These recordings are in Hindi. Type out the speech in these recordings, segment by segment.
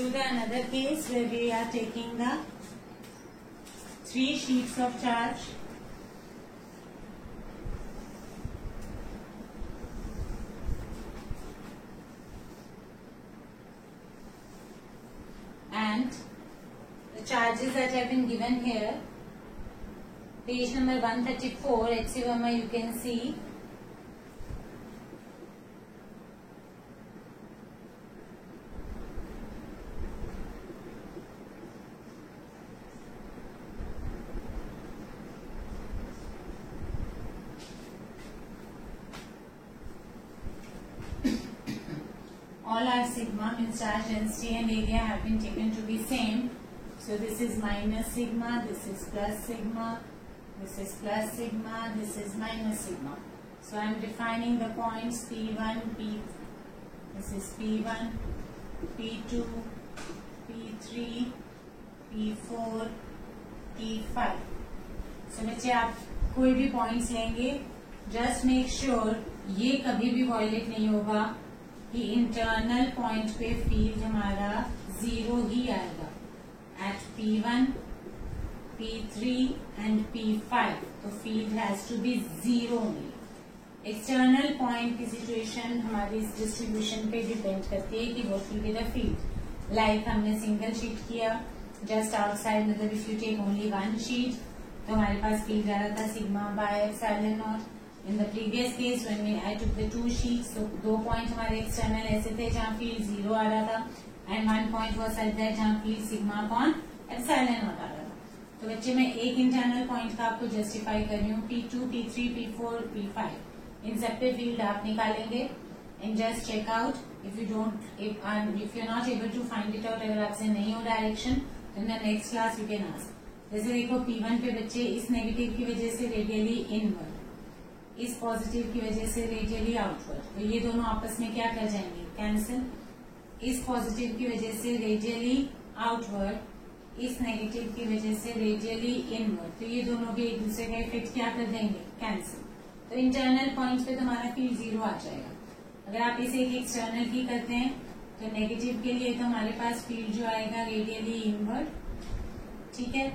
do the another case where we are taking the 3 sheets of charge. And the charges that have been given here, page number 134, HC Verma, you can see. All our sigma means charge density and area have been taken to be same. So this is minus sigma, this is plus sigma, this is plus sigma, this is minus sigma. So I am defining the points P1, this is P1, P2, P3, P4, P5. So बच्चे आप कोई भी पॉइंट्स लेंगे, जस्ट मेक श्योर ये कभी भी वॉयलेट नहीं होगा कि इंटरनल पॉइंट पे फील्ड हमारा 0 ही आएगा eight P1, P3 and P5. तो field has to be 0 only. External point की सिचुएशन हमारी इस डिस्ट्रीब्यूशन पे डिपेंड करती है कि what will be the field. Like हमने सिंगल शीट किया, जस्ट आउटसाइड, मतलब if you take only 1 sheet तो हमारे पास फील्ड आ रहा था sigma by epsilon naught. In the previous case when I took the 2 sheets, तो 2 पॉइंट हमारे एक्सटर्नल ऐसे थे जहाँ फील्ड 0 आ रहा था and 1 point was at that जहाँ field sigma upon epsilon naught आ रहा था. तो बच्चे मैं एक इंटरनल पॉइंट का आपको जस्टिफाई कर रही हूँ. P2, P3, P4, P5 इन सब पे फील्ड आप निकालेंगे and just check out. If you are not able to find it out, अगर आपसे नहीं हो डायरेक्शन तो in the next class you can ask. जैसे देखो P1 पे बच्चे इस नेगेटिव की वजह से रेडियली इनवर्ड, इस पॉजिटिव की वजह से रेडियली आउटवर्ड, तो ये दोनों आपस में क्या कर जाएंगे, कैंसिल. इस पॉजिटिव की वजह से रेडियली आउटवर्ड, इस नेगेटिव की वजह से रेडियली इनवर्ड, तो ये दोनों भी एक दूसरे का इफेक्ट क्या कर देंगे, कैंसिल. तो इंटरनल पॉइंट पे तुम्हारा फील्ड 0 आ जाएगा. अगर आप इसे एक एक्सटर्नल की करते हैं तो नेगेटिव के लिए तो हमारे पास फील्ड जो आएगा रेडियली इनवर्ड, ठीक है.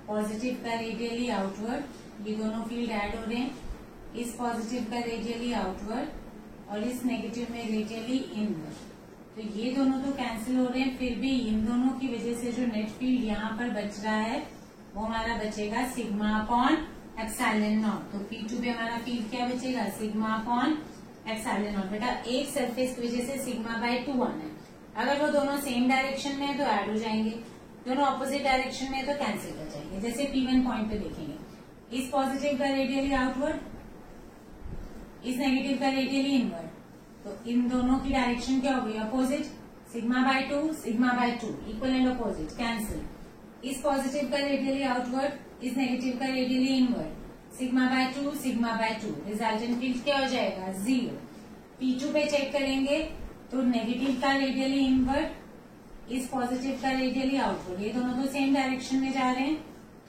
पॉजिटिव का रेडियली आउटवर्ड, ये दोनों फील्ड ऐड हो रहे हैं. इस पॉजिटिव का रेडियली आउटवर्ड और इस नेगेटिव में रेडियली इनवर्ड, तो ये दोनों तो कैंसिल हो रहे हैं. फिर भी इन दोनों की वजह से जो नेट फील्ड यहाँ पर बच रहा है वो हमारा बचेगा सिग्मा अपॉन एप्सिलॉन नॉट. तो P2 पे हमारा फील्ड क्या बचेगा, सिग्मा अपॉन एप्सिलॉन नॉट. बेटा एक सरफेस की वजह से सिग्मा बाय 2 आना है. अगर वो दोनों सेम डायरेक्शन में है तो ऐड हो जाएंगे, दोनों ऑपोजिट डायरेक्शन में तो कैंसिल कर जाएंगे. जैसे P1 पॉइंट पे देखेंगे, इस पॉजिटिव का रेडियली आउटवर्ड, इस नेगेटिव का रेडियली इनवर्ड, तो इन दोनों की डायरेक्शन क्या होगी, opposite. Sigma by 2 equal and opposite, cancel. इस पॉजिटिव का रेडियली आउटवर्ड, इस नेगेटिव का radially inward, sigma by 2, resultant field क्या हो जाएगा, 0. P2 पे चेक करेंगे तो नेगेटिव का रेडियली इनवर्ड, इस पॉजिटिव का रेडियली आउटवर्ड, ये दोनों तो सेम डायरेक्शन में जा रहे हैं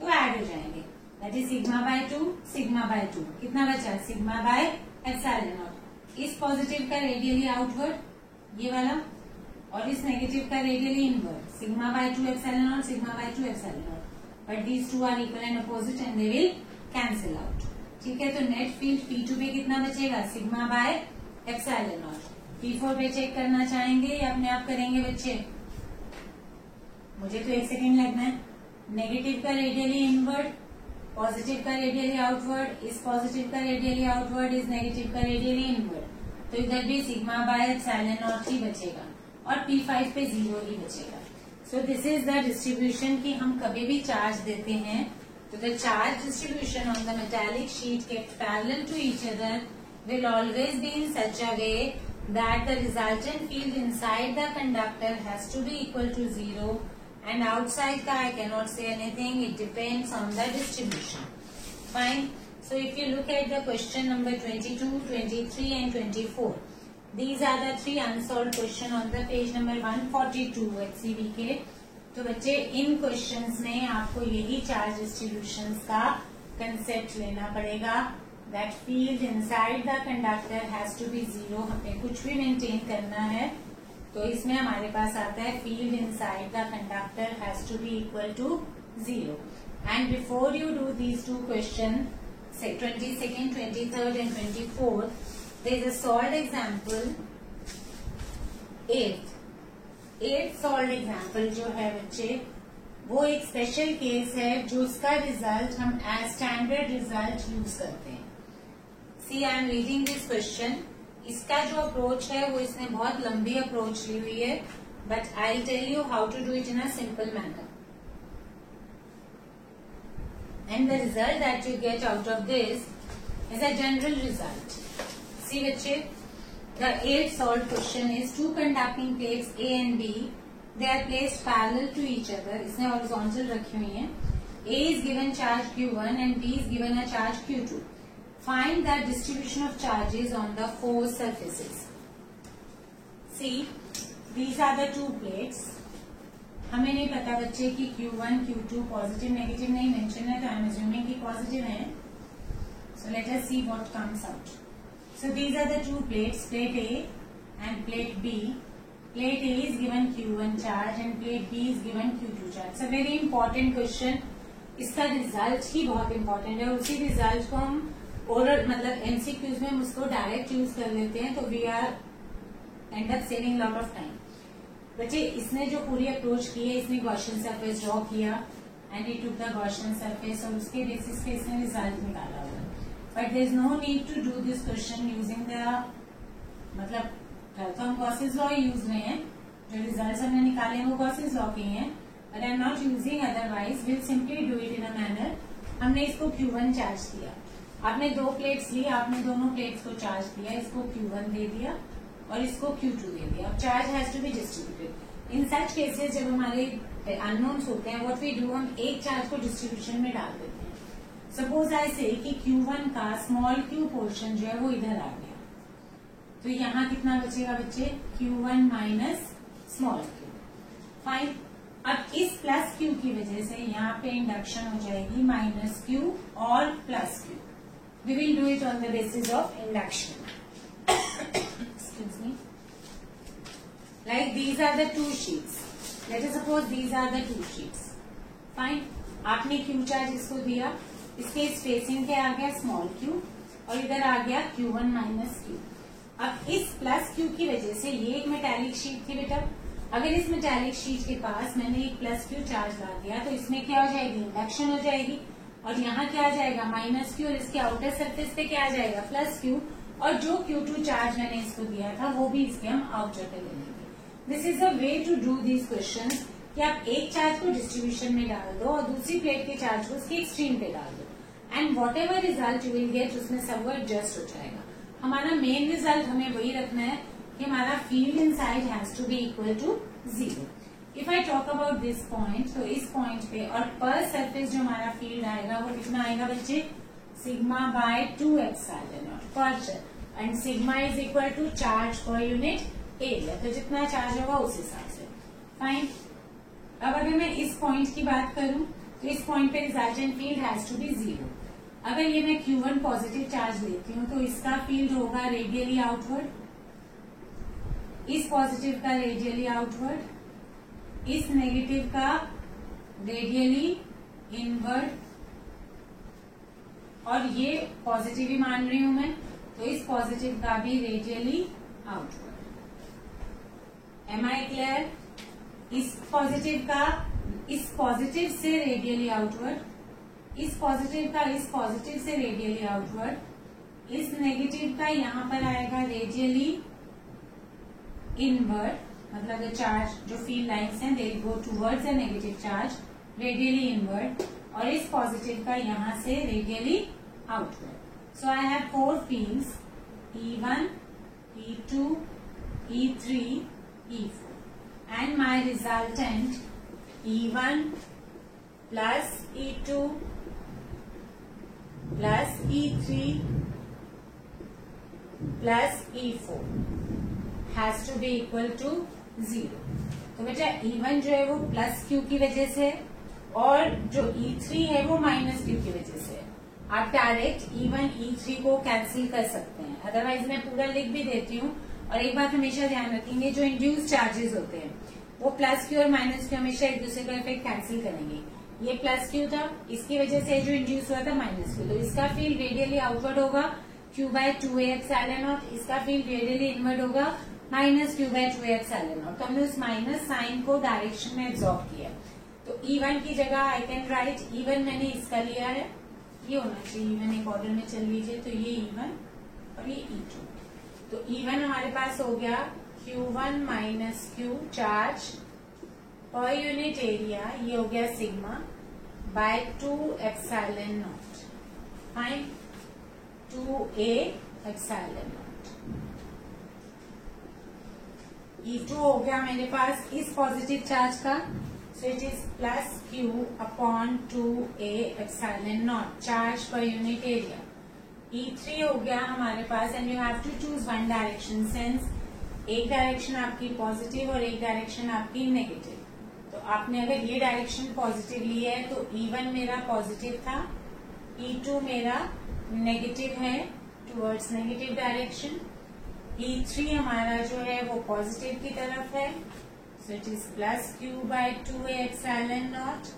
तो ऐड हो जाएंगे. दैट इज सिग्मा बाय 2, कितना बचा, सिग्मा बाय एप्सिलॉन नॉट. इस पॉजिटिव का रेडियली आउटवर्ड ये वाला और इस नेगेटिव का radially inward, sigma by 2 epsilon naught, sigma by 2 epsilon naught. But these two are equal and opposite and they will cancel out. ठीक है, तो नेट फील्ड P2 पे कितना बचेगा, sigma by epsilon not. P4 पे चेक करना चाहेंगे या अपने आप करेंगे बच्चे, मुझे तो 1 सेकेंड लगना है. नेगेटिव का रेडियली इनवर्ड, पॉजिटिव का रेडियली आउटवर्ड, इस पॉजिटिव का रेडियली आउटवर्ड, इस नेगेटिव का रेडियली इनवर्ड, तो इधर भी सिग्मा बाय एप्सिलॉन नॉट ही बचेगा और P5 पे 0 ही बचेगा. So this is the distribution की हम कभी भी चार्ज देते हैं तो the charge distribution on the metallic sheet kept parallel to each other will always be in such a way that the resultant field inside the conductor has to be equal to 0 and outside ka I cannot say anything, it depends on the distribution. Fine. So if you look at the question number 22, 23 and 24, these are the 3 unsolved question on the page number 142 HCV के. तो बच्चे इन क्वेश्चंस में आपको यही चार्ज डिस्ट्रीब्यूशंस का कंसेप्ट लेना पड़ेगा. That field inside the conductor has to be 0. हमें कुछ भी मेंटेन करना है तो इसमें हमारे पास आता है field inside the conductor has to be equal to 0. And before you do these two question 22nd, 23rd and 24th, there is a solved example 8th solved example जो है बच्चे, वो एक स्पेशल केस है जो उसका रिजल्ट हम एज स्टैंडर्ड रिजल्ट यूज करते हैं. See I am reading this question. इसका जो अप्रोच है वो इसने बहुत लंबी अप्रोच ली हुई है, but I tell you how to do it in a simple manner. And the result that you get out of this is a general result. See बच्चे, the 8th solved question is two conducting plates A and B. They are placed parallel to each other. इसने horizontal रखी हुई हैं. A is given charge Q1 and B is given a charge Q2. Find the distribution of charges on the four surfaces. See, these are the two plates. हमें नहीं पता बच्चे कि Q1, Q2 पॉजिटिव नेगेटिव नहीं मेंशन है, तो आई एम अज्यूमिंग कि पॉजिटिव है. So let us see what comes out. So these are the two plates, plate A and plate B. Plate A is given Q1 charge and plate B is given Q2 charge. It's a very important question. इसका रिजल्ट ही बहुत इंपॉर्टेंट है. उसी रिजल्ट को हम ओरल मतलब MCQs में हम उसको डायरेक्ट यूज कर लेते हैं, तो we are end up saving lot of time. बच्चे, इसने जो पूरी अप्रोच की है, इसने गॉसियन सरफेस ड्रॉ किया and he took the Gaussian surface और उसके बेसिस पे इसने रिजल्ट निकाला हुआ. But there is no need to do this question using the मतलब तो हम गॉसियन लॉ यूज रहे हैं. जो रिजल्ट हमने निकाले हैं वो गॉसियन लॉ के हैं, but I am not using otherwise. Will simply do it in a manner. हमने इसको Q1 चार्ज किया. आपने दो प्लेट्स ली, आपने दोनों प्लेट्स को चार्ज किया. इसको Q1 दे दिया और इसको Q2 दे दिया. अब charge has to be distributed. In such cases जब हमारे अननोन्स होते हैं, व्हाट वी डू, हम एक चार्ज को डिस्ट्रीब्यूशन में डाल देते हैं. सपोज आई से कि Q1 का स्मॉल q पोर्शन जो है वो इधर आ गया, तो यहाँ कितना बचेगा बच्चे? Q1 minus small q. Fine. अब इस प्लस q की वजह से यहाँ पे इंडक्शन हो जाएगी माइनस q और plus q. We will do it on the basis of induction. Like these are the two sheets. Let us suppose these are the two sheets. Fine. आपने Q चार्ज इसको दिया, इसके स्पेसिंग पे आ गया स्मॉल q और इधर आ गया Q1 माइनस q. अब इस प्लस q की वजह से ये एक मेटालिक शीट थी बेटा. अगर इस मेटालिक शीट के पास मैंने एक प्लस q चार्ज ला दिया, तो इसमें क्या हो जाएगी? इंडक्शन हो जाएगी. और यहाँ क्या आ जाएगा? Minus q. और इसके आउटर सरफेस पे क्या आ जाएगा? Plus q. और जो Q2 चार्ज मैंने इसको दिया था वो भी इसके हम आउटर पे ले लेंगे. This is a way to do these questions कि आप एक चार्ज को डिस्ट्रीब्यूशन में डाल दो और दूसरी प्लेट के चार्ज को उसके एक्सट्रीम पे डाल दो, and what ever result you will get उसमें सब एडजस्ट हो जाएगा. हमारा मेन रिजल्ट हमें वही रखना है कि हमारा field inside has to be equal to 0. If I talk about this point, तो इस पॉइंट पे और पर सरफेस जो हमारा फील्ड आएगा वो कितना आएगा बच्चे? सिग्मा बाय 2 एप्सिलॉन नॉट पर, and sigma is equal to charge per unit area. तो जितना चार्ज होगा उस हिसाब से. फाइन. अब अगर मैं इस पॉइंट की बात करूं, तो इस पॉइंट पे resultant field has to be 0. अगर ये मैं Q1 पॉजिटिव चार्ज लेती हूँ, तो इसका फील्ड होगा रेडियली आउटवर्ड, इस पॉजिटिव का रेडियली आउटवर्ड, इस नेगेटिव का रेडियली इनवर्ड, और ये पॉजिटिव ही मान रही हूं मैं, तो इस पॉजिटिव का भी radially outward. Am I clear? इस पॉजिटिव का इस पॉजिटिव से रेडियली आउटवर्ड, इस पॉजिटिव का इस पॉजिटिव से रेडियली आउटवर्ड, इस नेगेटिव का यहाँ पर आएगा रेडियली इनवर्ड. मतलब द चार्ज जो फील्ड लाइन्स हैं they go towards the negative charge radially inward, और इस पॉजिटिव का यहाँ से radially outward. So I have 4 fields E1, E2, E3, E4, and my resultant E1 plus E2 plus E3 plus E4 has to be equal to 0. तो बेटा E1 जो है वो प्लस Q की वजह से और जो E3 है वो माइनस Q की वजह से. आप डायरेक्ट E1 E3 को कैंसिल कर सकते हैं, अदरवाइज मैं पूरा लिख भी देती हूँ और एक बात हमेशा ध्यान रखेंगे, जो इंड्यूस चार्जेस होते हैं वो प्लस क्यू और माइनस क्यू हमेशा एक दूसरे का इफेक्ट कैंसिल करेंगे। ये प्लस क्यू था, इसकी वजह से जो इंड्यूस हुआ था माइनस क्यू, तो इसका फील्ड रेडियली आउटवर्ड होगा q by 2a epsilon naught, इसका फील्ड रेडियली इनवर्ड होगा minus q by 2a epsilon naught. तो हमने उस माइनस साइन को डायरेक्शन में एब्जॉर्ब किया। तो E1 की जगह आई कैन राइट E1 मैंने इसका लिया है, ये होना चाहिए E1 एक ऑर्डर में चल लीजिए, तो ये E1 और ये E2। तो E1 हमारे पास हो गया Q1 minus Q charge per unit area, ये हो गया sigma by 2 epsilon naught, fine 2a epsilon not. E2 हो गया मेरे पास इस पॉजिटिव चार्ज का, so it is plus q upon 2a epsilon naught charge per unit area. E3 हो गया हमारे पास, and you have to choose one direction since एक डायरेक्शन आपकी पॉजिटिव और एक डायरेक्शन आपकी नेगेटिव। तो आपने अगर ये डायरेक्शन पॉजिटिव ली है तो E1 मेरा पॉजिटिव था, E2 मेरा नेगेटिव है टुवर्ड्स नेगेटिव डायरेक्शन, E3 हमारा जो है वो पॉजिटिव की तरफ है, so it is plus q by 2a epsilon naught,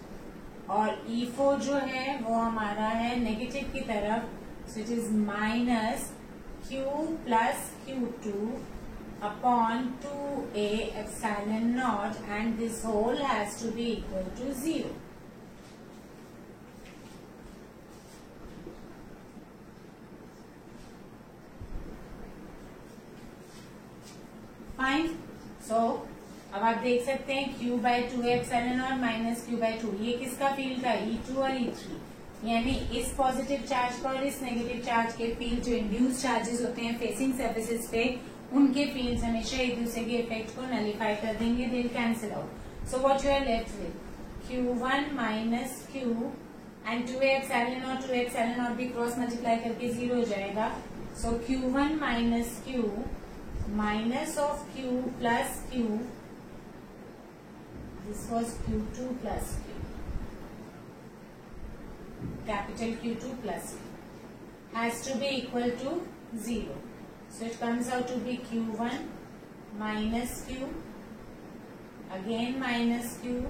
और E4 जो है वो हमारा है नेगेटिव की तरफ, so it is minus q plus q2 upon 2a epsilon naught, and this whole has to be equal to 0. Fine. So अब आप देख सकते हैं Q बाय 2 एप्सिलॉन और माइनस Q बाय 2, ये किसका फील्ड था E2 और E3, यानी इस पॉजिटिव चार्ज का और इस नेगेटिव चार्ज के फील्ड जो इंड्यूस चार्जेस होते हैं फेसिंग सर्फेसिस पे, उनके फील्ड्स हमेशा एक दूसरे के इफेक्ट को नलिफाई कर देंगे, they will cancel out. So what you are left with Q1 minus Q and 2 epsilon और 2 एप्सिलॉन और भी क्रॉस मल्टीप्लाई करके 0 हो जाएगा। सो Q1 minus Q minus of Q plus Q, this was Q2 plus Q, capital Q2 plus Q, has to be equal to 0. So it comes out to be Q1 minus Q, again minus Q,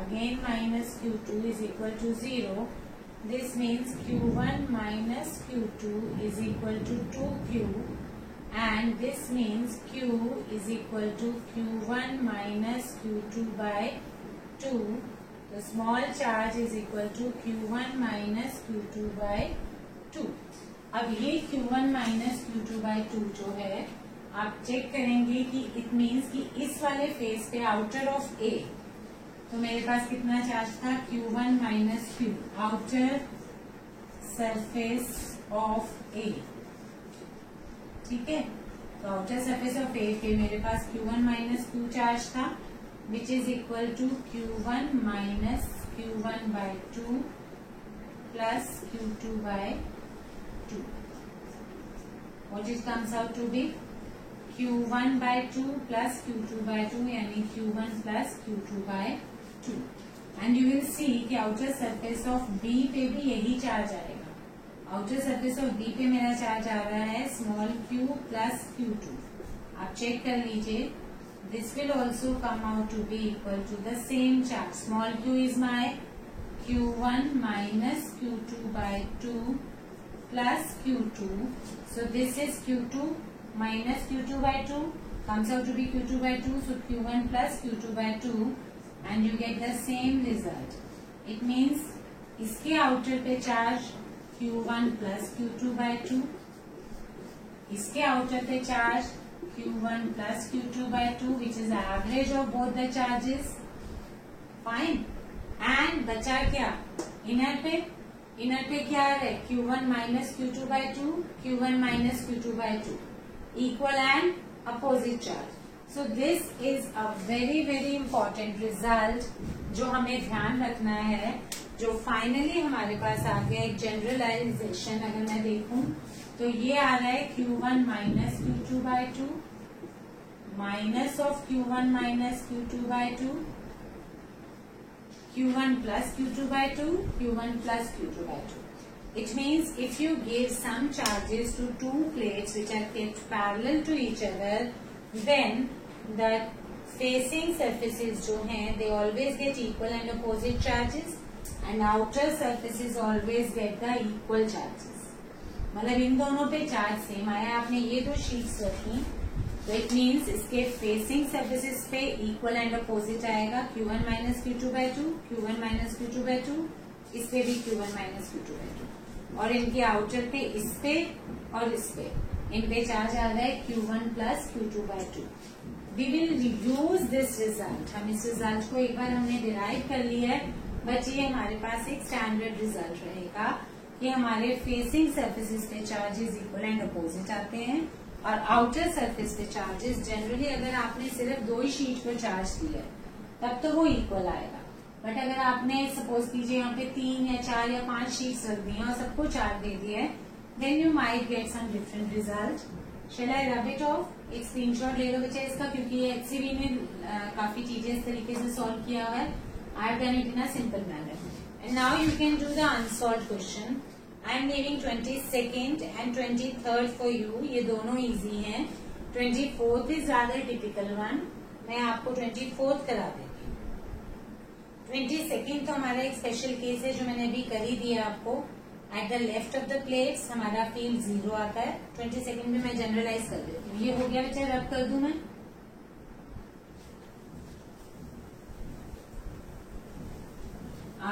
again minus Q2 is equal to 0. This means Q1 minus Q2 is equal to 2Q, and this means Q is equal to Q1 minus Q2 by 2. The small charge is equal to Q1 minus Q2 by 2. अब ये Q1 minus Q2 by 2 जो है, आप चेक करेंगे कि इट मीन्स कि इस वाले फेस पे आउटर ऑफ A, तो मेरे पास कितना चार्ज था Q1 minus Q, outer surface of A, ठीक है। तो आउटर सरफेस ऑफ ए पे मेरे पास Q1 माइनस Q चार्ज था, which is equal to Q1 minus Q1 by 2 plus Q2 by 2, what it comes out to be Q1 by 2 plus Q2 by 2, यानी Q1 plus Q2 by 2। And you will see कि आउटर सरफेस ऑफ बी पे भी यही चार्ज आएगा। आउटर सरफेस ऑफ बी पे मेरा चार्ज आ रहा है स्मॉल q प्लस Q2, आप चेक कर लीजिए, this will also come out to be equal to the same charge, small q is my Q1 minus Q2 by 2 plus Q2, so this is Q2 minus Q2 by 2 comes out to be Q2 by 2, so Q1 plus Q2 by 2, and you get the same result. It means इसके आउटर पे charge Q1 plus Q2 by 2, इसके आउटर पे charge Q1 plus Q2 by 2, which is the average of both the charges. Fine. And बचा क्या इनर पे? इनर पे क्या है Q1 minus Q2 by 2, Q1 minus Q2 by 2, equal and opposite charge. So this is a very important result जो हमें ध्यान रखना है, जो फाइनली हमारे पास आ गया एक जनरलाइजेशन। अगर मैं देखूं तो ये आ रहा है Q1 minus Q2 by 2 minus of Q1 minus Q2 by 2, Q1 plus Q2 by 2, Q1 plus Q2 by 2. It means if you give some charges to two plates which are kept parallel to each other, then the facing surfaces जो हैं they always get equal and opposite charges and outer surfaces always get the equal charges. मतलब इन दोनों पे चार्ज सेम आया. आपने ये दो शीट्स रखी तो इट मीन्स इसके फेसिंग सर्फेसिस पे इक्वल एंड अपोजिट आएगा Q1 minus Q2/2, Q1 minus Q2/2, इस पे भी Q1 माइनस Q2/2 और इनके आउटर पे इस पे और इस पे इन पे चार्ज आ रहा है Q1 plus Q2/2. We will use this result. हम इस रिजल्ट को एक बार हमने डिराइव कर लिया है बट ये हमारे पास एक स्टैंडर्ड रिजल्ट रहेगा कि हमारे फेसिंग सर्फेसिस पे चार्जेस इक्वल एंड अपोजिट आते हैं और आउटर सरफेस पे चार्जेस जनरली अगर आपने सिर्फ दो ही शीट पर चार्ज दिया तब तो वो इक्वल आएगा. बट अगर आपने सपोज कीजिए यहाँ पे 3 या 4 या 5 शीट्स रख दी हैं और सबको चार्ज दे दिया है then you might get some different result. Shall I rub it of. एक स्क्रीनशॉट ले लो बच्चे इसका क्योंकि ये HCV में काफी चीजें इस तरीके से सॉल्व किया हुआ है. I have done it in a simple manner. And now you can do the unsolved question. I am leaving 22nd and 23rd for you. ये दोनों इजी हैं. 24th इज ज्यादा टिपिकल वन. मैं आपको 24th करा देती हूँ. 22nd तो हमारा एक स्पेशल केस है जो मैंने अभी कर ही दिया आपको. At the left of the plates हमारा फील्ड 0 आता है. 22nd में मैं जनरलाइज कर देती हूँ. ये हो गया बच्चा. रब कर दूं मैं.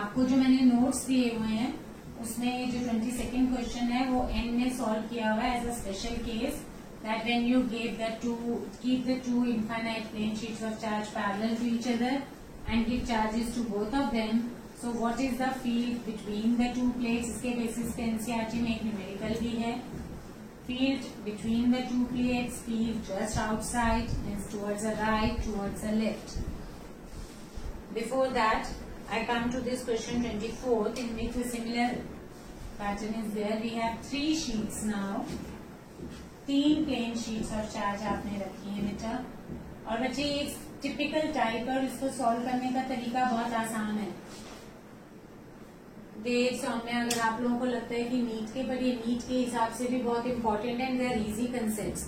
आपको जो मैंने नोट्स दिए हुए हैं उसमें जो 22nd क्वेश्चन है वो एंड में सॉल्व किया हुआ है as a special case that when you keep the two infinite plane sheets of charge parallel to each other and give charges to both of them. So what is the field between the two plates? इसके बेसिस पे NCERT में एक न्यूमेरिकल भी है. Field between the two plates, field just outside, means towards the right, towards the left. Before that, I come to this question 24th in which a similar pattern is there. We have 3 sheets now. 3 plane sheets of charge आपने रखी है बेटा. और बच्चे ये टिपिकल टाइप है और इसको सॉल्व करने का तरीका बहुत आसान है. डेट्स में अगर आप लोगों को लगता है कि नीट के पर ये नीट के हिसाब से भी बहुत इंपॉर्टेंट है. They are easy concepts.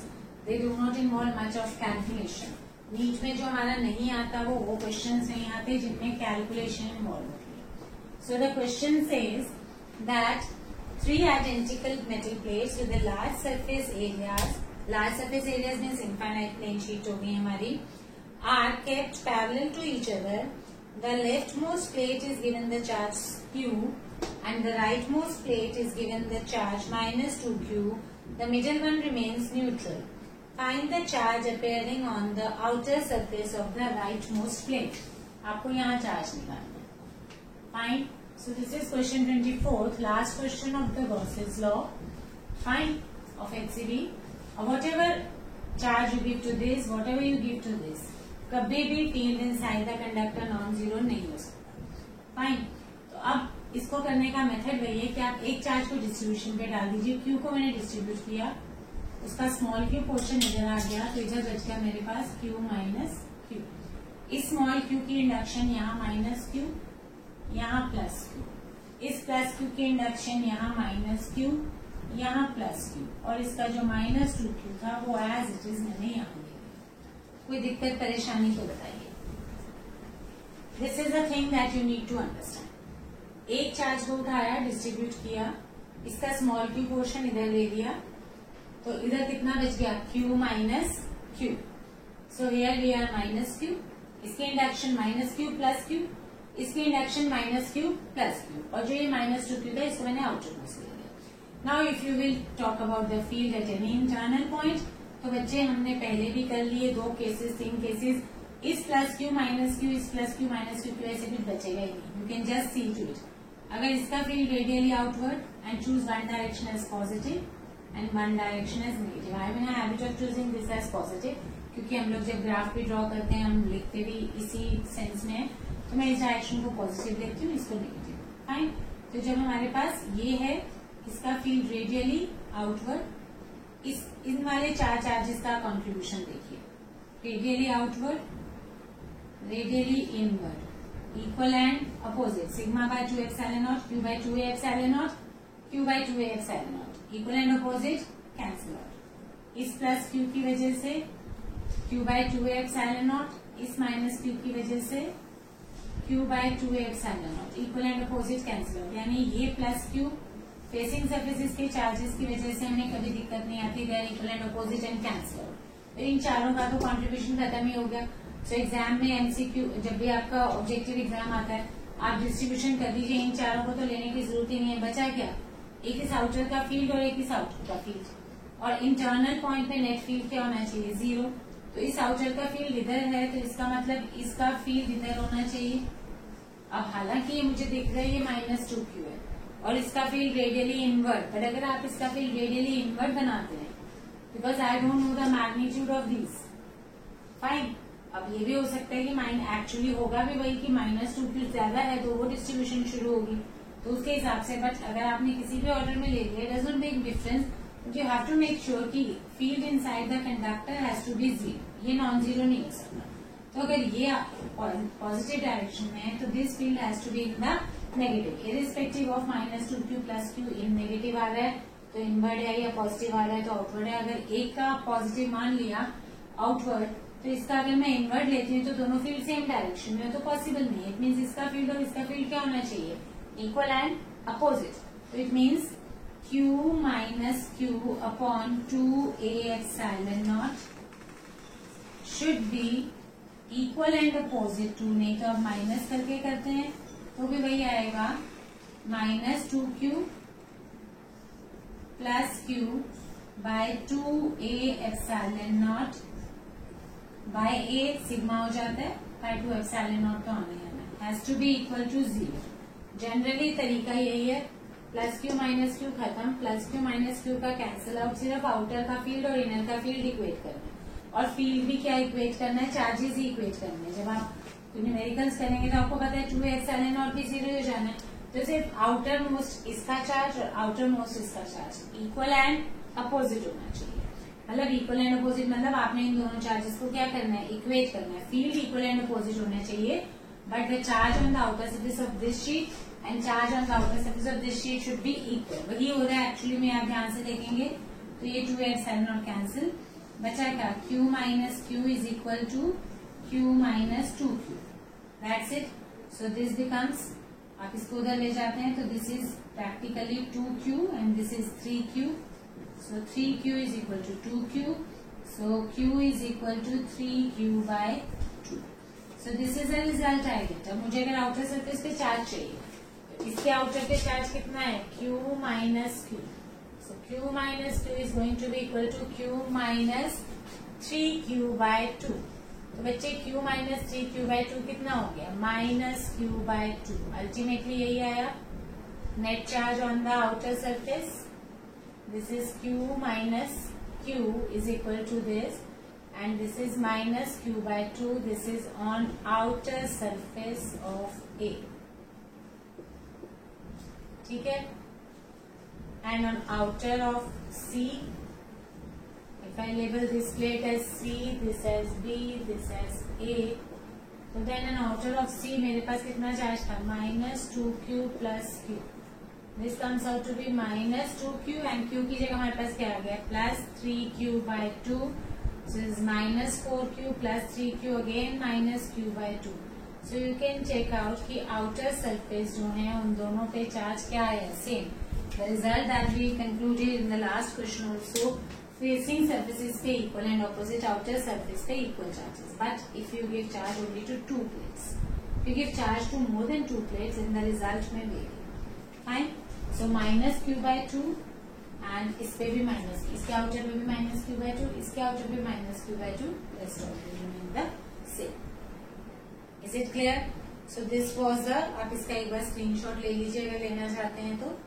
They do not involve much of calculation. NEET में जो हमारा नहीं आता वो क्वेश्चंस नहीं आते जिनमें कैलकुलेशन इन्वॉल्व होती है. So the question says that 3 identical metal plates with the large surface areas. Large surface areas means infinite plane sheet होगी हमारी. Are kept parallel to each other. The leftmost plate is given the charge Q and the rightmost plate is given the charge minus 2Q. The middle one remains neutral. Find the charge appearing on the outer surface of the rightmost plate. आपको यहाँ चार्ज निकालना है. Fine. So this is question 24th, last question of the Gauss's law. Fine, of HCV. Whatever charge you give to this, whatever you give to this, कभी भी field inside the conductor non-zero नहीं हो सकता. Fine. तो अब इसको करने का मेथड वही है कि आप एक चार्ज को डिस्ट्रीब्यूशन पे डाल दीजिए. Q को मैंने डिस्ट्रीब्यूट किया, उसका स्मॉल Q पोर्शन इधर आ गया तो इधर बच गया मेरे पास Q माइनस Q. इस स्मॉल Q की इंडक्शन यहाँ माइनस Q, यहाँ प्लस Q. इस प्लस Q की इंडक्शन यहाँ माइनस Q, यहाँ प्लस Q. और इसका जो माइनस 2Q था वो एज इट इज मैंने यहाँ लिया. कोई दिक्कत परेशानी तो बताइए. This is the thing that you need to understand. एक चार्ज को उठाया, डिस्ट्रीब्यूट किया, इसका स्मॉल Q पोर्शन इधर ले लिया तो इधर कितना बच गया Q minus Q. So here we are minus Q. इसकी induction minus Q plus Q. इसकी induction minus Q plus Q. और जो ये माइनस 2Q था इसको मैंने आउटर मोस्ट ले लिया. Now if you will talk about the field at any internal point तो बच्चे हमने पहले भी कर लिए 2 केसेस 3 केसेस. इस प्लस Q माइनस Q, इस प्लस Q माइनस Q ऐसे कुछ बचेगा ही नहीं. You can just see to it. अगर इसका field radially outward and choose one direction as positive and one direction as negative. I mean habit of choosing this as positive क्योंकि हम लोग जब ग्राफ भी ड्रॉ करते हैं हम लिखते भी इसी सेंस में. तो मैं इस डायरेक्शन को पॉजिटिव लिखती हूँ, इसको नेगेटिव. फाइन. तो जब हमारे पास ये है इसका फील्ड रेडियली आउटवर्ड, इन वाले 4 चार्जेस का कॉन्ट्रीब्यूशन देखिए. Radially outward, radially inward, equal and opposite. Sigma by 2 epsilon naught, Q by 2A epsilon naught, Q by 2A epsilon naught. Equal and opposite cancel out. इस प्लस Q की वजह से Q by 2A epsilon naught, इस माइनस Q की वजह से Q by 2A epsilon naught, equal and opposite cancel हो, यानी ये प्लस Q फेसिंग सर्फेसिस के चार्जेस की वजह से हमें कभी दिक्कत नहीं आती, there equal and opposite and cancel हो। तो इन चारों का तो कॉन्ट्रीब्यूशन खत्म ही हो गया। सो एग्जाम में एमसीक्यू, जब भी आपका ऑब्जेक्टिव एग्जाम आता है, आप डिस्ट्रीब्यूशन कर दीजिए, इन चारों को तो लेने की जरूरत ही नहीं है। बचा क्या, एक इस आउटर का फील्ड और एक इस आउटर का फील्ड, और इंटरनल पॉइंट पे नेट फील्ड क्या होना चाहिए, 0। तो इस आउटर का फील्ड इधर है, तो इसका मतलब इसका फील्ड इधर होना चाहिए। अब हालांकि ये मुझे दिख रहा है ये -2Q है और इसका फील्ड रेडियली इनवर्ट, बट अगर आप इसका फील्ड रेडियली इनवर्ट बनाते हैं, because I don't know the magnitude of this, fine. अब ये भी हो सकता है कि एक्चुअली होगा भी वही कि -2Q ज्यादा है तो वो डिस्ट्रीब्यूशन शुरू होगी, तो उसके हिसाब से। बट अगर आपने किसी भी ऑर्डर में ले लिया, does not make difference, you have to make sure कि field inside the conductor has to be 0, ये नॉन जीरो नहीं हो सकता। तो अगर ये पॉजिटिव डायरेक्शन में है तो this field has to be in the negative, irrespective of -2Q plus Q, in negative आ रहा है तो इनवर्ड है, या पॉजिटिव आ रहा है तो आउटवर्ड है। अगर एक का पॉजिटिव मान लिया आउटवर्ड, तो इसका अगर मैं इनवर्ड लेती हूँ तो दोनों फील्ड सेम डायरेक्शन में, तो पॉसिबल नहीं है। इट मीन्स इसका फील्ड और इसका फील्ड क्या होना चाहिए, इक्वल एंड अपोजिट। तो it means Q minus Q upon 2A epsilon naught should be equal and opposite to, नहीं तो अब माइनस करके करते हैं तो भी वही आएगा, -2Q plus Q by 2A epsilon naught by A sigma हो जाता है, बाय 2 एप्सिलॉन नॉट तो आने है, has to be equal to 0। Generally तरीका यही है, प्लस Q माइनस Q खत्म, प्लस Q माइनस Q का कैंसिल आउट, सिर्फ आउटर का फील्ड और इनर का फील्ड इक्वेट करना है। और फील्ड भी क्या इक्वेट करना है, चार्जेस ही इक्वेट करने हैं। जब आप न्यूमेरिकल्स करेंगे तो आपको पता है 2 एप्सिलॉन नॉट भी 0 हो जाना है, तो सिर्फ आउटर मोस्ट इसका चार्ज और आउटर मोस्ट इसका चार्ज इक्वल एंड अपोजिट होना चाहिए। मतलब इक्वल एंड अपोजिट मतलब आपने इन दोनों चार्जेस को क्या करना है, इक्वेट करना है। फील्ड इक्वल एंड अपोजिट होना चाहिए, but the charge on the outer surface of this sheet and charge on the outer surface of this sheet should be equal. वही हो रहा है एक्चुअली में, आप ध्यान से देखेंगे तो ये 2 एप्सिलॉन नॉट कैंसिल, बचा क्या, Q minus Q is equal to Q minus 2Q, that's it. So this becomes, आप इसको उधर ले जाते हैं तो this is practically 2Q and this is 3Q, so 3Q is equal to 2Q, so Q is equal to 3Q by 2। So this is the result I get. अब मुझे अगर आउटर सरफेस पे चार्ज चाहिए तो इसके आउटर पे चार्ज कितना है, Q minus Q, so Q minus Q is going to be equal to Q minus 3Q by 2। तो बच्चे Q minus 3Q by 2 कितना हो गया, -Q by 2। अल्टीमेटली यही आया, net charge on the outer surface, this is Q minus Q is equal to this and this is -Q by 2, this is on outer surface of A, ठीक है। And on outer of C, if I label this plate as C, this as B, this as A, so then on outer of C मेरे पास कितना चार्ज था, -2Q plus Q, this comes out to be -2Q and Q की जगह हमारे पास क्या आ गया, +3Q by 2, so is -4Q plus 3Q again -Q by 2। so you can check out कि outer surface जो है उन दोनों पे चार्ज क्या है, same. The result that we concluded in the last question also, facing surfaces पे equal and opposite outer surface पे equal charges. But if you give charge only to 2 plates, if you give charge to more than 2 plates, then the result may vary. Fine. So -Q by 2 and इस पे भी माइनस, इसके आउटर पे भी -Q by 2, इसके आउटर पे -Q by 2, rest of them remain the same. Is it clear? So this was the, आप इसका एक बार स्क्रीनशॉट ले लीजिए अगर लेना चाहते हैं तो।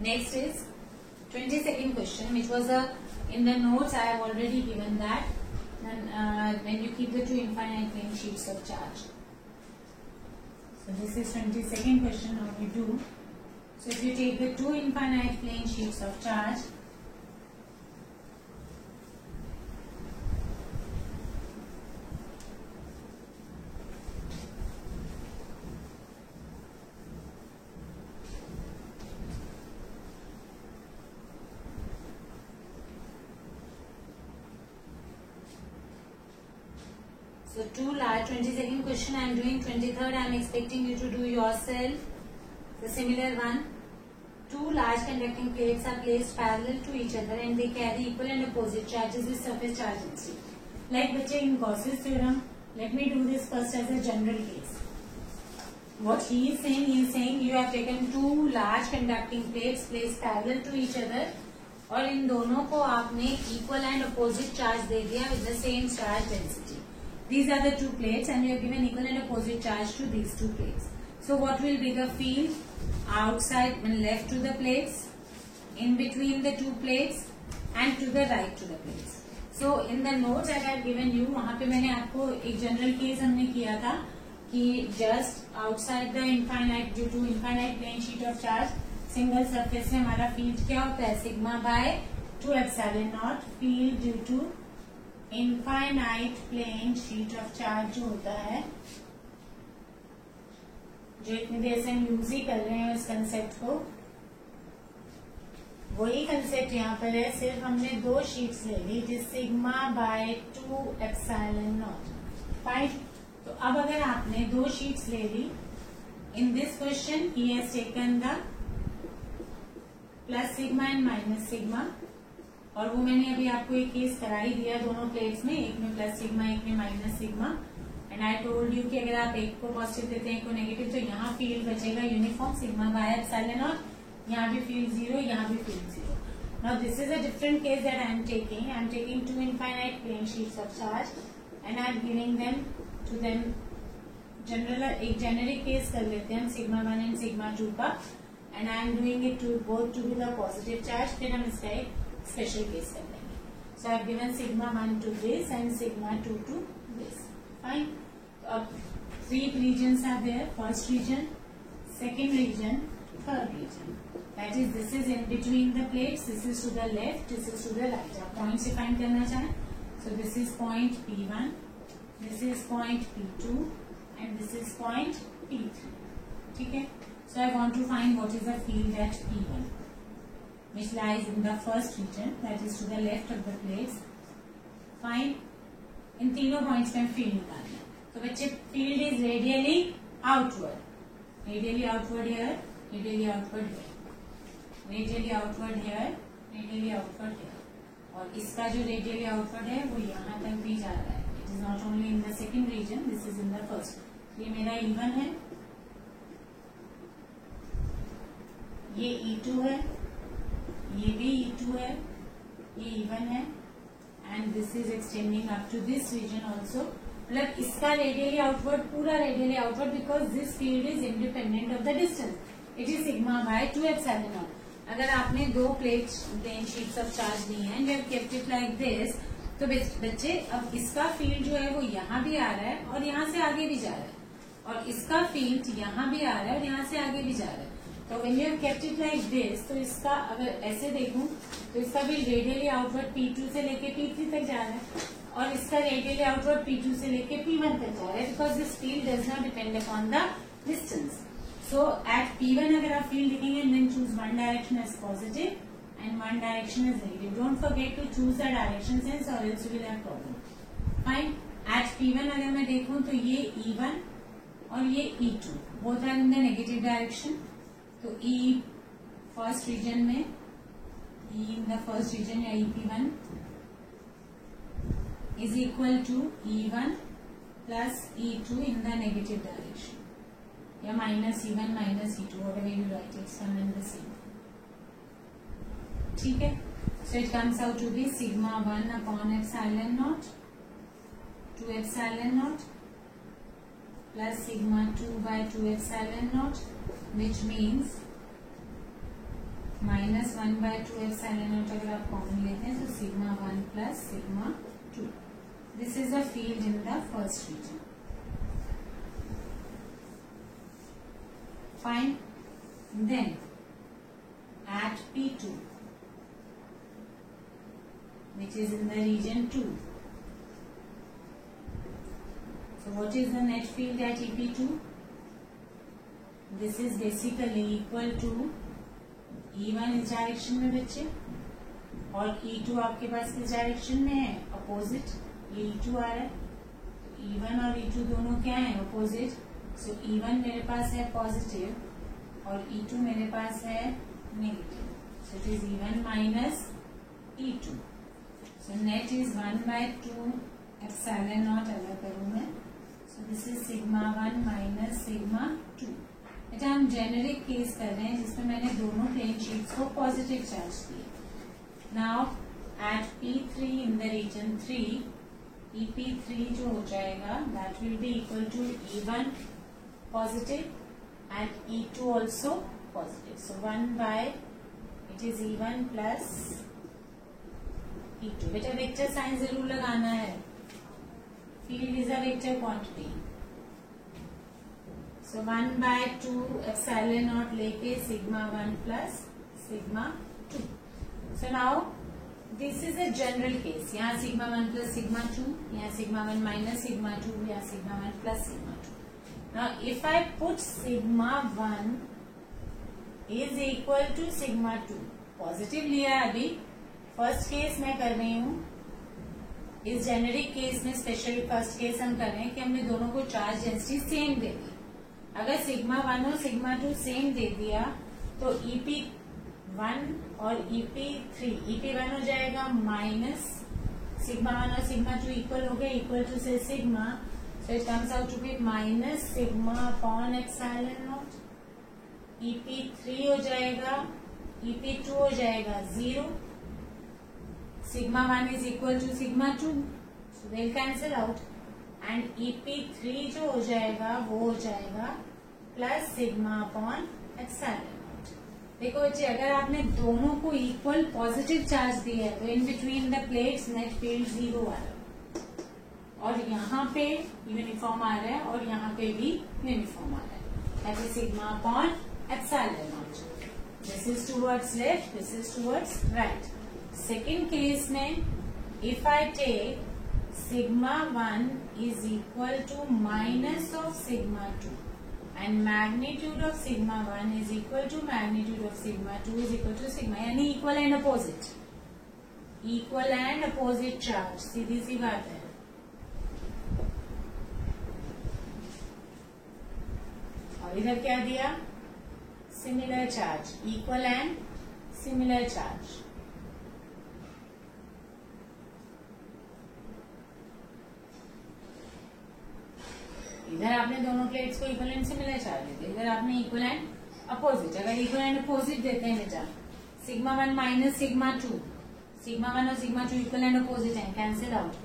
Next is 22nd question, which was in the notes I have already given that. Then when you keep the two infinite plane sheets of charge. So this is 22nd question. How we do? So if you take the two infinite plane sheets of charge, So 2 large, 22nd question I am doing, 23rd I am expecting you to do yourself. The similar one. 2 large conducting plates are placed parallel to each other and they carry equal and opposite charges with surface charge density. Like बच्चे in Gauss's theorem, let me do this first as a general case. What he is saying you have taken 2 large conducting plates placed parallel to each other और इन दोनों को आपने equal and opposite charge दे दिया with the same charge density. These are the 2 plates and you have given equal and opposite charge to these 2 plates. So what will be the field outside and left to the plates, in between the 2 plates and to the right to the plates. So in the notes I have given you, वहाँ पे मैंने आपको एक जनरल केस हमने किया था कि just outside the infinite due to infinite plane sheet of charge single surface से हमारा फील्ड क्या होता है sigma by 2 epsilon naught. Field due to infinite plane sheet of charge जो होता है, जो इतनी देर से हम यूज ही कर रहे हैं इस कंसेप्ट को, वही कंसेप्ट यहाँ पर है, सिर्फ हमने 2 शीट्स ले ली जिस sigma by 2 epsilon naught. Fine. तो अब अगर आपने 2 शीट्स ले ली, in this question he has taken the plus sigma and minus sigma, और वो मैंने अभी आपको एक केस करा ही दिया दोनों प्लेट्स में, एक में प्लस सिग्मा एक में minus sigma. And I told you कि अगर आप एक को पॉजिटिव देते हैं एक को नेगेटिव तो यहाँ फील्ड बचेगा uniform sigma by epsilon naught. यहाँ भी फील्ड 0, यहाँ भी field 0. Now this is a different case that I am taking 2 infinite plane sheets of charge and I am giving them to them general. एक जेनेरिक केस कर लेते हैं हम सिग्मा 1 एंड सिग्मा 2 का, and I am doing it to both to be the positive charge. फिर हम इसका एक स्पेशल केस कर लेंगे. So I have given sigma 1 to this and sigma 2 to this. Fine. अब 3 regions are there. First region, second region, third region. That is, this is in between the plates. This is to the left. This is to the right. आप points define करना चाहें. So this is point P1. This is point P2, and this is point P3. ठीक है. So I want to find what is the field at P1, which lies in the first region. That is to the left of the plates. Fine. इन तीनों पॉइंट्स में फील्ड निकालना है. तो बच्चे field is radially outward, radially outward here, radially outward here, radially outward here, radially outward here, और इसका जो रेडियली आउटवर्ड है वो यहाँ तक भी जा रहा है. It is not only in the second region, this is in the first. ये मेरा E1 है, ये E2 है, ये भी E2 है, ये E1 है, and this is extending up to this region also. मतलब इसका रेडियली आउटवर्ड पूरा radially outward because this field is independent of the distance. It is sigma by 2 epsilon not. अगर आपने 2 प्लेन शीट्स ऑफ चार्ज दी हैं, you have kept it like this, तो बच्चे अब इसका फील्ड जो है वो यहाँ भी आ रहा है और यहाँ से आगे भी जा रहा है, और इसका फील्ड यहाँ भी आ रहा है और यहाँ से आगे भी जा रहा है. तो when you have kept it like this, तो इसका अगर ऐसे देखूं तो इसका भी रेडियली आउटवर्ड P2 से लेके P3 तक जा रहा है, और इसका रेडियली आउटवर्ड P2 से लेके P1 तक जा रहा है, because this field does not depend upon the distance. So at P1 अगर आप फील्ड लिखेंगे, then choose one direction as positive and one direction as negative. Don't forget to choose the direction sense और else you will have problem. Fine. At P1 अगर मैं देखूं तो ये E1 और ये E2 both are in the negative direction. तो E फर्स्ट रीजन में, E in the first region या EP1 is equal to E1 plus E2 in the negative direction, या minus E1 minus E2, whatever you write, it's one and the same. ठीक है. So it comes out to be sigma 1 upon epsilon naught 2 epsilon naught plus sigma 2 by 2 epsilon naught, which means minus 1 by 2 epsilon naught. अगर आप कॉमन लेते हैं तो sigma 1 plus sigma 2. This is the field in the first region. Fine. Then at P2, which is in the region 2. So what is the net field at EP2? This is basically equal to E1 इस डायरेक्शन में बच्चे, और E2 आपके पास किस डायरेक्शन में है, अपोजिट. ये E2 आ रहा है, E1 और E2 दोनों क्या है? अपोजिट. सो E1 मेरे पास है पॉजिटिव और E2 मेरे पास है negative. So it is E1 minus E2. So net is 1/2 epsilon not. अलग करूं मैं. सो this is sigma 1 minus sigma 2. बेटा हम जेनेरिक केस कर रहे हैं जिसमें मैंने दोनों प्लेन शीट्स को पॉजिटिव चार्ज दिए. Now at P3 in the region 3, EP3 जो हो जाएगा that will be equal to E1 positive and E2 also positive. So 1 it is E1 plus E2. बेटा वेक्टर साइन जरूर लगाना है. Field is a vector quantity. So 1/2 epsilon naught लेके sigma 1 plus sigma 2. So now this is a general case. यहाँ सिग्मा 1 प्लस सिग्मा 2, यहाँ सिग्मा 1 माइनस सिग्मा 2, यहाँ sigma 1 plus sigma 2. Now if I put sigma 1 is equal to sigma 2, positive लिया है अभी. फर्स्ट केस मैं कर रही हूँ. इस जेनेरिक केस में स्पेशली फर्स्ट केस हम कर रहे हैं कि हमने दोनों को चार्ज डेंसिटी सेम दे दी. अगर सिग्मा 1 और सिग्मा 2 सेम दे दिया तो EP1 और EP1 हो जाएगा माइनस सिग्मा 1 और सिग्मा 2 इक्वल हो गए, इक्वल टू से sigma. So it comes out to be minus sigma upon epsilon naught. EP3 हो जाएगा, EP2 हो जाएगा 0. Sigma 1 is equal to sigma 2, so they will cancel out. And EP3 जो हो जाएगा वो हो जाएगा plus sigma upon epsilon naught. देखो बच्चे अगर आपने दोनों को इक्वल पॉजिटिव चार्ज दिया है तो in between the plates net field 0 आ रहा है और यहाँ पे यूनिफॉर्म आ रहा है और यहाँ पे भी यूनिफॉर्म आ रहा है. That is sigma upon epsilon naught. This is towards left, this is towards right. Second case में if I take sigma 1 is equal to minus of sigma 2 and magnitude of sigma 1 is equal to magnitude of sigma 2 is equal to sigma, यानी equal and opposite. Equal and opposite charge, सीधी सी बात है. और इधर क्या दिया? Similar charge, equal and similar charge. इधर आपने दोनों प्लेट्स को इक्वल एंड सिमिलर चार्ज देते, इधर आपने इक्वल एंड अपोजिट. अगर इक्वल एंड अपोजिट देते हैं बेटा सिग्मा 1 माइनस सिग्मा 2, सिग्मा 1 और सिग्मा 2 इक्वल एंड अपोजिट है, cancel out.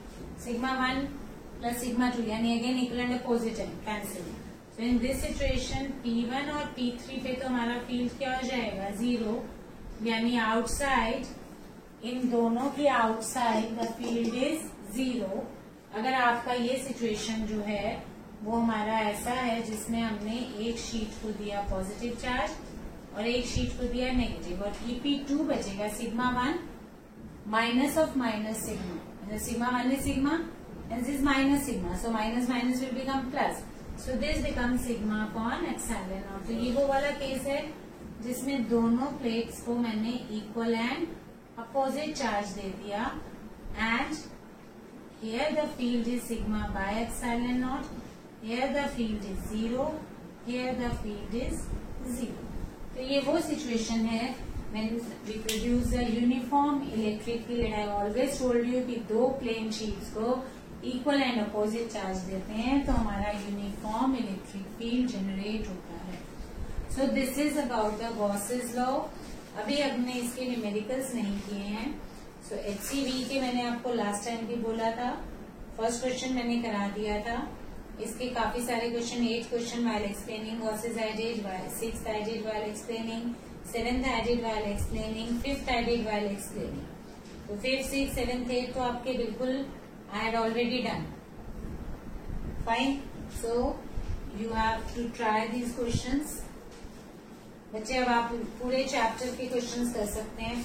Sigma 1 plus sigma 2 यानी अगेन इक्वल एंड अपोजिट है, cancel. So in this situation P1 और P3 पे तो हमारा फील्ड क्या हो जाएगा? 0. यानी आउटसाइड, इन दोनों के आउटसाइड द फील्ड इज 0. अगर आपका ये सिचुएशन जो है वो हमारा ऐसा है जिसमें हमने एक शीट को दिया पॉजिटिव चार्ज और एक शीट को दिया नेगेटिव और EP2 बचेगा sigma 1 minus of minus sigma. Sigma 1 is sigma and this is minus sigma, so minus minus will become plus, so this becomes sigma upon epsilon naught. तो ये वो वाला केस है जिसमें दोनों प्लेट्स को मैंने इक्वल एंड अपोजिट चार्ज दे दिया and here the field is sigma by epsilon naught. Here the field is 0, here the field is 0. तो ये वो सिचुएशन है when we produce a uniform electric field. I always told you कि दो प्लेन शीट्स को इक्वल एंड अपोजिट चार्ज देते हैं तो हमारा यूनिफॉर्म इलेक्ट्रिक फील्ड जनरेट होता है. सो this is about the Gauss's law. अभी हमने इसके न्यूमेरिकल्स नहीं किए हैं. सो HCV के मैंने आपको लास्ट टाइम भी बोला था. फर्स्ट क्वेश्चन मैंने करा दिया था. इसके काफी सारे question, 8 question while explaining Gauss's I did, 6th I did while explaining, 7th I did while explaining, 5th I did while explaining. तो 5th, 6th, 7th, 8th तो आपके बिल्कुल I had already done. Fine. So you have to try these questions. बच्चे अब आप पूरे चैप्टर के क्वेश्चंस कर सकते हैं.